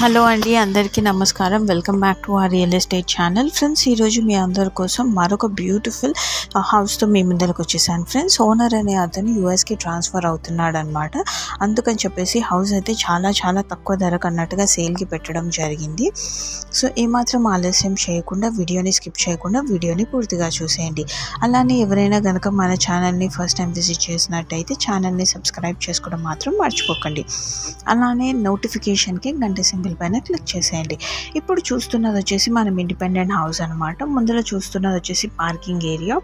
Hello అండి, అందరికీ నమస్కారం. Welcome back to our real estate channel. Friends, ఈరోజు మీ అందరి కోసం మరొక బ్యూటిఫుల్ హౌస్తో మీ ముందరకు వచ్చేసాను. ఫ్రెండ్స్, ఓనర్ అనే అతను యూఎస్కి ట్రాన్స్ఫర్ అవుతున్నాడు అనమాట. అందుకని చెప్పేసి హౌస్ అయితే చాలా తక్కువ ధరకు అన్నట్టుగా సేల్కి పెట్టడం జరిగింది. సో ఏమాత్రం ఆలస్యం చేయకుండా వీడియోని స్కిప్ చేయకుండా వీడియోని పూర్తిగా చూసేయండి. అలానే ఎవరైనా కనుక మన ఛానల్ని ఫస్ట్ టైం విజిట్ చేసినట్టయితే ఛానల్ని సబ్స్క్రైబ్ చేసుకోవడం మాత్రం మర్చిపోకండి. అలానే నోటిఫికేషన్కి గంట సింబల్ పైన క్లిక్ చేసేయండి. ఇప్పుడు చూస్తున్నది వచ్చేసి మనం ఇండిపెండెంట్ హౌస్ అనమాట. ముందులో చూస్తున్నది వచ్చేసి పార్కింగ్ ఏరియా.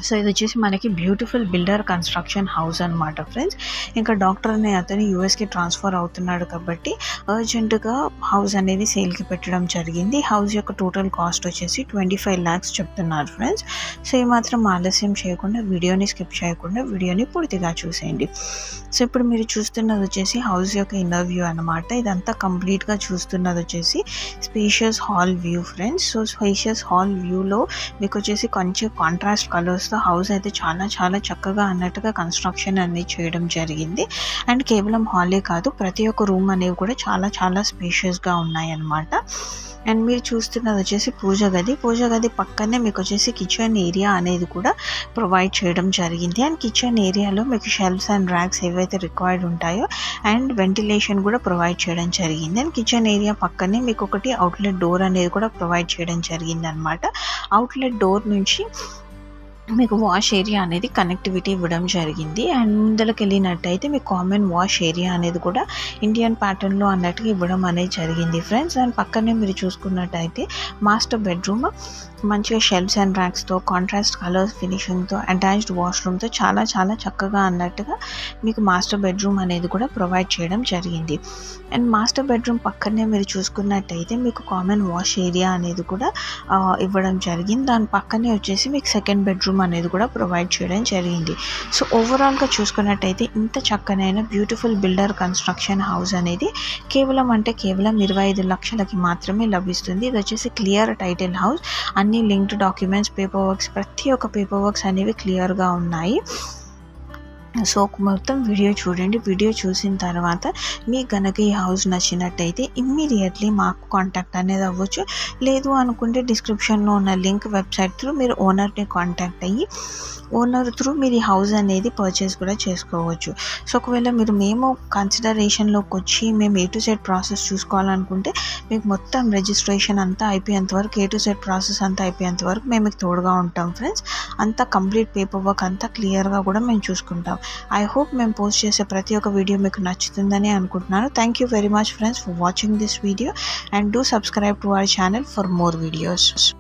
సో ఇది వచ్చేసి మనకి బ్యూటిఫుల్ బిల్డర్ కన్స్ట్రక్షన్ హౌస్ అనమాట. ఫ్రెండ్స్, ఇంకా డాక్టర్ అనే అతను యూఎస్కి ట్రాన్స్ఫర్ అవుతున్నాడు కాబట్టి అర్జెంటుగా హౌస్ అనేది సేల్కి పెట్టడం జరిగింది. హౌస్ యొక్క టోటల్ కాస్ట్ వచ్చేసి 25 lakhs చెప్తున్నారు. ఫ్రెండ్స్, సో ఏమాత్రం ఆలస్యం చేయకుండా వీడియోని స్కిప్ చేయకుండా వీడియోని పూర్తిగా చూసేయండి. సో ఇప్పుడు మీరు చూస్తున్నది వచ్చేసి హౌస్ యొక్క ఇన్నర్ వ్యూ అనమాట. ఇదంతా కంప్లీట్గా చూస్తున్నది వచ్చేసి spacious hall view. Friends, so spacious hall వ్యూలో మీకు వచ్చేసి కొంచెం కాంట్రాస్ట్ కలర్స్తో హౌస్ అయితే చాలా చక్కగా అన్నట్టుగా కన్స్ట్రక్షన్ అనేది చేయడం జరిగింది. అండ్ కేవలం హాలే కాదు, ప్రతి ఒక్క రూమ్ అనేవి కూడా చాలా స్పేషియస్గా ఉన్నాయి అన్నమాట. అండ్ మీరు చూస్తున్నది వచ్చేసి పూజ గది పక్కనే మీకు వచ్చేసి కిచెన్ ఏరియా అనేది కూడా ప్రొవైడ్ చేయడం జరిగింది. అండ్ కిచెన్ ఏరియాలో మీకు షెల్ఫ్స్ అండ్ ర్యాక్స్ ఏవైతే రిక్వైర్డ్ ఉంటాయో అండ్ వెంటిలేషన్ కూడా ప్రొవైడ్ చేయడం జరిగింది. అండ్ కిచెన్ ఏరియా పక్కనే మీకు ఒకటి అవుట్లెట్ డోర్ అనేది కూడా ప్రొవైడ్ చేయడం జరిగింది అనమాట. అవుట్లెట్ డోర్ నుంచి మీకు వాష్ ఏరియా అనేది కనెక్టివిటీ ఇవ్వడం జరిగింది. అండ్ ముందరికి వెళ్ళినట్టయితే మీకు కామన్ వాష్ ఏరియా అనేది కూడా ఇండియన్ ప్యాటర్న్లో అన్నట్టుగా ఇవ్వడం అనేది జరిగింది. ఫ్రెండ్స్, అండ్ పక్కనే మీరు చూసుకున్నట్టయితే మాస్టర్ బెడ్రూమ్ మంచిగా షెల్ఫ్స్ అండ్ ర్యాక్స్తో కాంట్రాస్ట్ కలర్స్ ఫినిషింగ్తో అటాచ్డ్ వాష్రూమ్తో చాలా చక్కగా అన్నట్టుగా మీకు మాస్టర్ బెడ్రూమ్ అనేది కూడా ప్రొవైడ్ చేయడం జరిగింది. అండ్ మాస్టర్ బెడ్రూమ్ పక్కనే మీరు చూసుకున్నట్టయితే మీకు కామన్ వాష్ ఏరియా అనేది కూడా ఇవ్వడం జరిగింది. దాని పక్కనే వచ్చేసి మీకు సెకండ్ బెడ్రూమ్ అనేది కూడా ప్రొవైడ్ చేయడం జరిగింది. సో ఓవరాల్గా చూసుకున్నట్టయితే ఇంత చక్కనైన బ్యూటిఫుల్ బిల్డర్ కన్స్ట్రక్షన్ హౌస్ అనేది కేవలం 25 లక్షలకి మాత్రమే లభిస్తుంది. ఇది వచ్చేసి క్లియర్ టైటిల్ హౌస్. అన్ని లింక్డ్ డాక్యుమెంట్స్, పేపర్ వర్క్స్, ప్రతి ఒక్క పేపర్ వర్క్స్ అనేవి క్లియర్గా ఉన్నాయి. సో మొత్తం వీడియో చూడండి. వీడియో చూసిన తర్వాత మీకు కనుక ఈ హౌస్ నచ్చినట్టయితే ఇమ్మీడియట్లీ మాకు కాంటాక్ట్ అనేది అవ్వచ్చు. లేదు అనుకుంటే డిస్క్రిప్షన్లో ఉన్న లింక్ వెబ్సైట్ త్రూ మీరు ఓనర్ని కాంటాక్ట్ అయ్యి ఓనర్ త్రూ మీరు ఈ హౌస్ అనేది పర్చేస్ కూడా చేసుకోవచ్చు. సో ఒకవేళ మేము కన్సిడరేషన్లోకి వచ్చి మేము A to Z ప్రాసెస్ చూసుకోవాలనుకుంటే మీకు మొత్తం రిజిస్ట్రేషన్ అంతా అయిపోయేంత వరకు A to Z ప్రాసెస్ అంతా అయిపోయేంత వరకు మేము మీకు తోడుగా ఉంటాం. ఫ్రెండ్స్, అంతా కంప్లీట్ పేపర్ వర్క్ అంతా క్లియర్గా కూడా మేము చూసుకుంటాం. ఐ హోప్ మేము పోస్ట్ చేసే ప్రతి ఒక్క వీడియో మీకు నచ్చుతుందని అనుకుంటున్నాను. Thank you very much friends for watching this video and do subscribe to our channel for more videos.